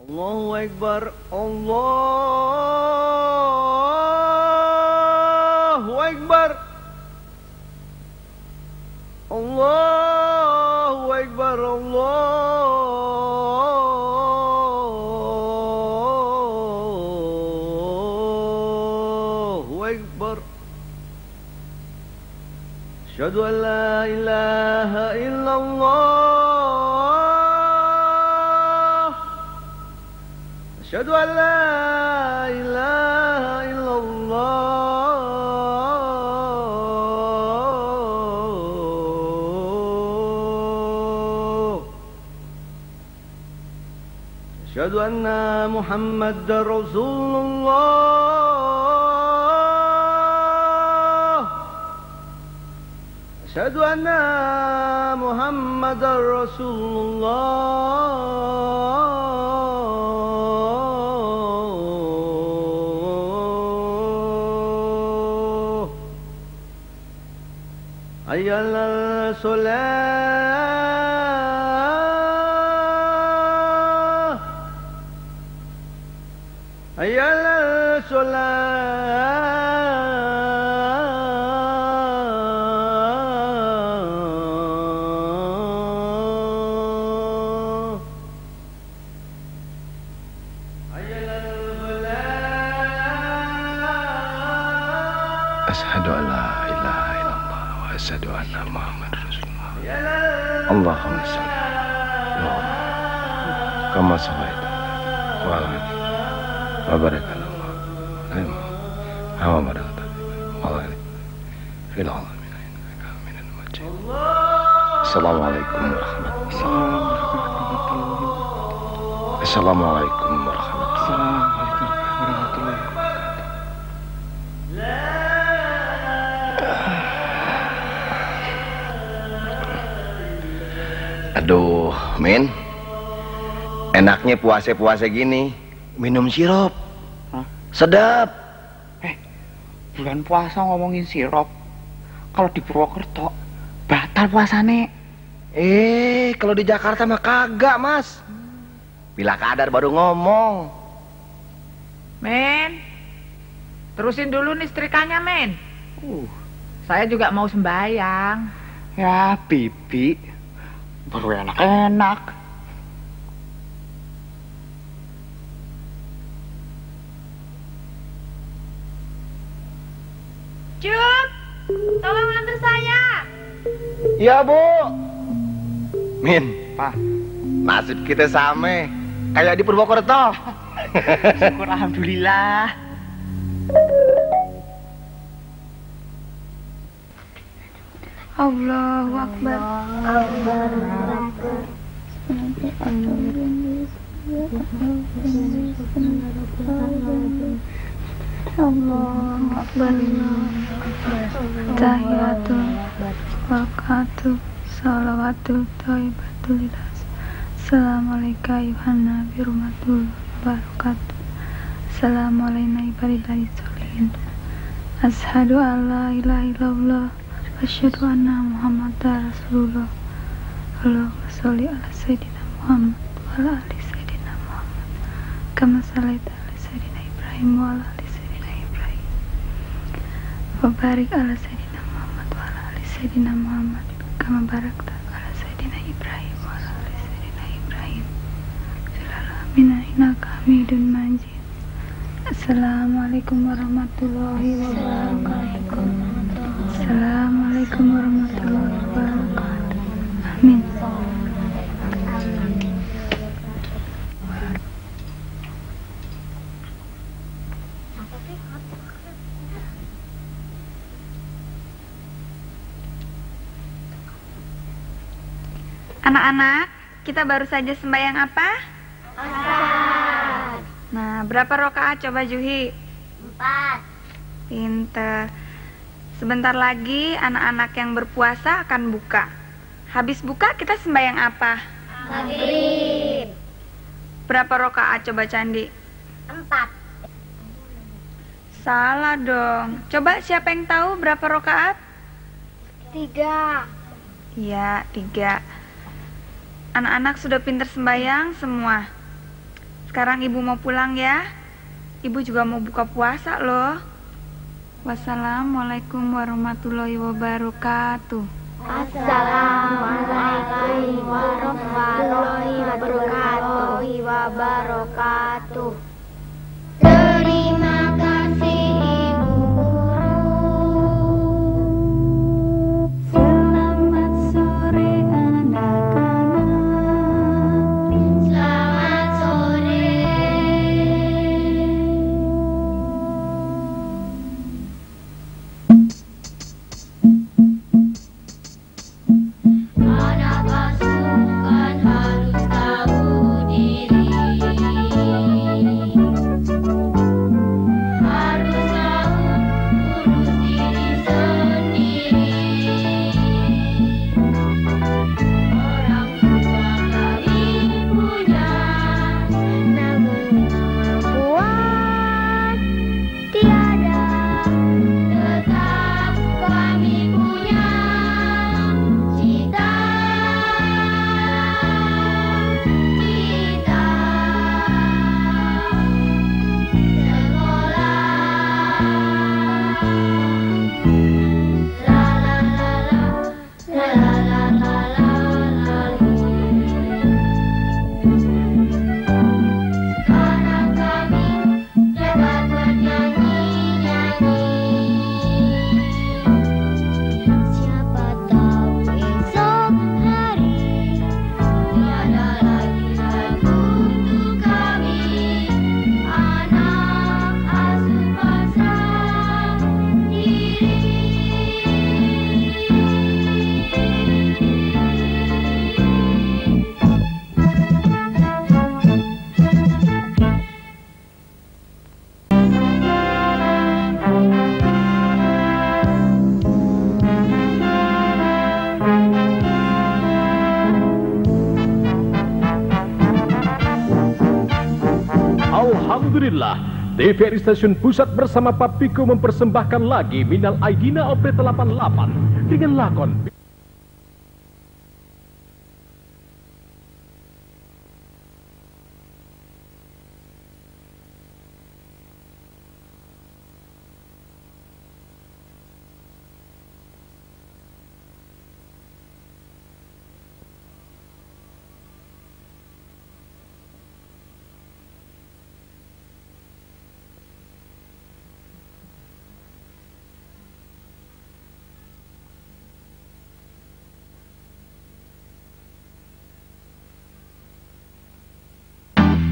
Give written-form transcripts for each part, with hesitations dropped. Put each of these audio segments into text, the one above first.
Allahu Akbar, Allahu Akbar, Allahu Akbar, Allahu Akbar. Asyhadu an la ilaha illallah. Asyhadu an la ilaha illallah. Asyhadu anna Muhammadar Rasulullah. Asyhadu anna Muhammadar Rasulullah. Hayya 'alas shalah. Hayya 'alas shalah. Asyhadu an la ilaha illallah wa asyhadu anna Muhammadar Rasulullah. Allahumma shalli kama shallaita wa ala ali wa barik ala Muhammad wa barakatuh wa ala ali fil alamin innaka hamidun majid. Assalamualaikum warahmatullahi wabarakatuh. Assalamualaikum warahmatullahi wabarakatuh. Aduh, Min, enaknya puasa-puasa gini minum sirup. Hah? Sedap. Bulan puasa ngomongin sirup. Kalau di Purwokerto batal puasane. Kalau di Jakarta mah kagak, Mas. Bila kadar baru ngomong. Men, terusin dulu nih setrikannya, Men. Saya juga mau sembayang. Ya, Bibi, baru enak-enak. Cuk, tolong antar saya. Iya, Bu. Min, Pak, nasib kita sama kayak di Purwokerto. syukur alhamdulillah. Allahu Akbar. Allahu Akbar. Allahu Akbar. Tahiyatul barakatuh salawatul thayyibatul ilah. Assalamualaikum ayuhan nabi rahmatullahi wabarakatuh. Assalamualaikum ibadillahi sholihin. Asyhadu an la ilaha illallah. Asyhadu anna Muhammadar Rasulullah. Allahumma sholli ala sayyidina Muhammad wa ala ali sayyidina Muhammad. Kama shallaita ala sayyidina Ibrahim wa ala ali sayyidina Ibrahim. Wa barik ala sayyidina Muhammad wa ala ali sayyidina Muhammad. Kama barakta ala sayyidina Ibrahim wa ala ali sayyidina Ibrahim. Fil alamin innaka Hamidun Majid. Assalamualaikum warahmatullahi wabarakatuh. Assalamualaikum warahmatullahi wabarakatuh. Amin. Anak-anak, kita baru saja sembahyang apa? Nah, berapa rakaat coba Juhi? 4. Pinter. Sebentar lagi anak-anak yang berpuasa akan buka. Habis buka kita sembahyang apa? Maghrib. Berapa rakaat coba Candi? 4. Salah dong. Coba siapa yang tahu berapa rakaat? 3. Iya, 3. Anak-anak sudah pinter sembahyang semua. Sekarang ibu mau pulang ya. Ibu juga mau buka puasa loh. Wassalamualaikum warahmatullahi wabarakatuh. Assalamualaikum warahmatullahi wabarakatuh. Terima kasih Ibu Guru. Selamat sore anak-anak. Selamat sore. Anak asuhan harus tahu diri. Harus tahu urus diri sendiri. Orang tua kami punya, namun kemampuan tiada. Tetap kami punya cita-cita. Sekarang kami dapat bernyanyi-nyanyi. Siapa tahu esok hari tiada lagi ragu untuk kami, anak asuh bangsa diri. Alhamdulillah, TVRI Stasiun Pusat bersama Papiko mempersembahkan lagi Minal Aidina Opera 88 dengan lakon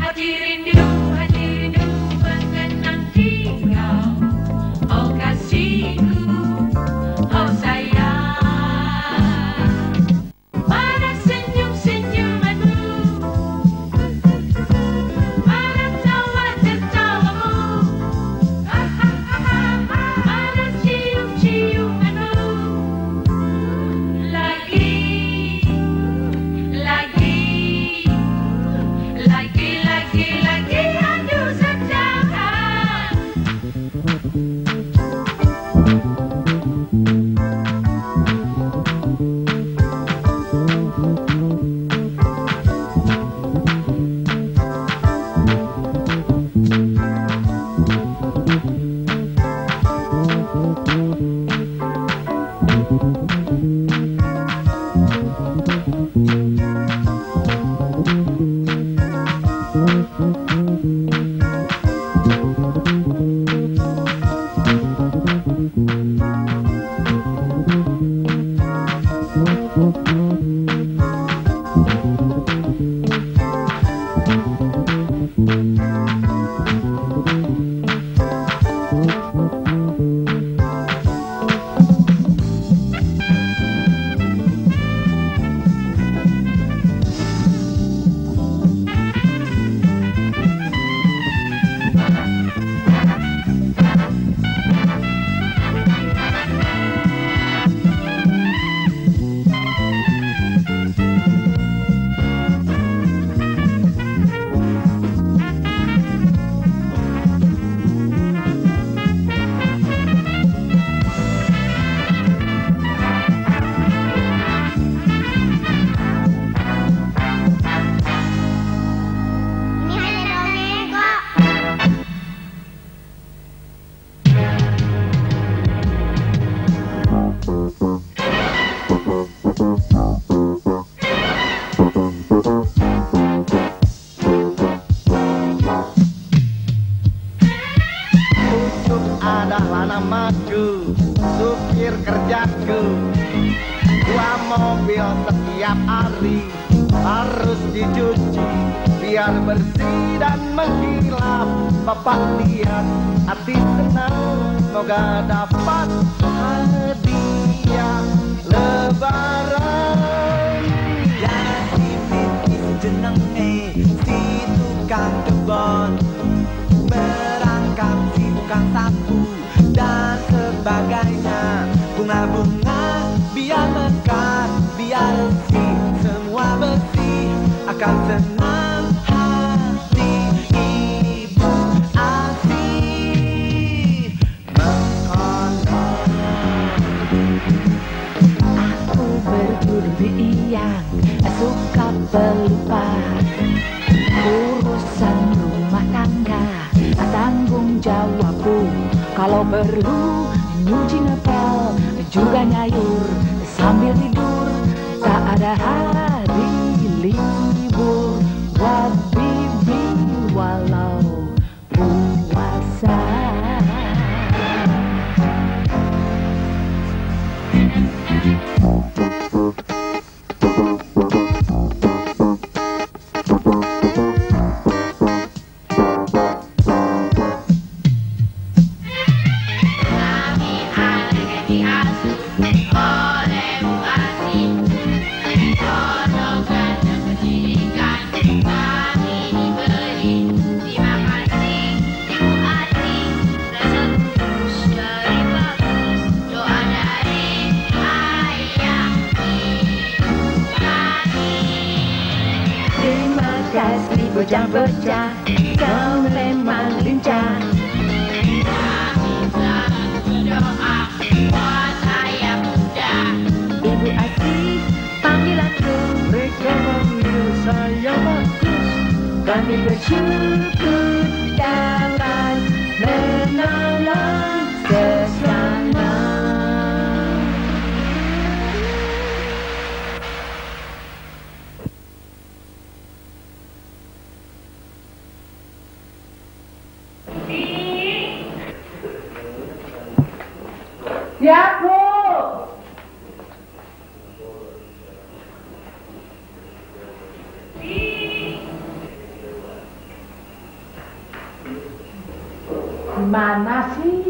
Hati rindu mengenang kau, oh kasihku, oh sayang. Pada senyum-senyumanmu, pada tawa-tertawamu, pada cium-ciumanmu. Lagi hari harus dicuci biar bersih dan mengkilap. Bapak lihat hati senang, semoga dapat hadiah lebaran. Jadi bikin jenenge si tukang kebon, merangkap si tukang sapu dan sebagainya. Bunga-bunga biar mekar, biar resih, semua bersih, akan senang hati ibu asih mengonor. Aku berguru yang suka pelupa, urusan rumah tangga tanggung jawabku. Kalau perlu nyuci ngepel juga nyayur sambil tidur, tak ada hari libur buat bibi walau puasa. Bocah-bocah, kau memang lincah. Kami selalu berdoa buat ayah muda. Ibu asih panggil aku, Mereka manggil saya bagus. kami bersyukur dapat menolong sesama. Ya, Bu. Mana sih?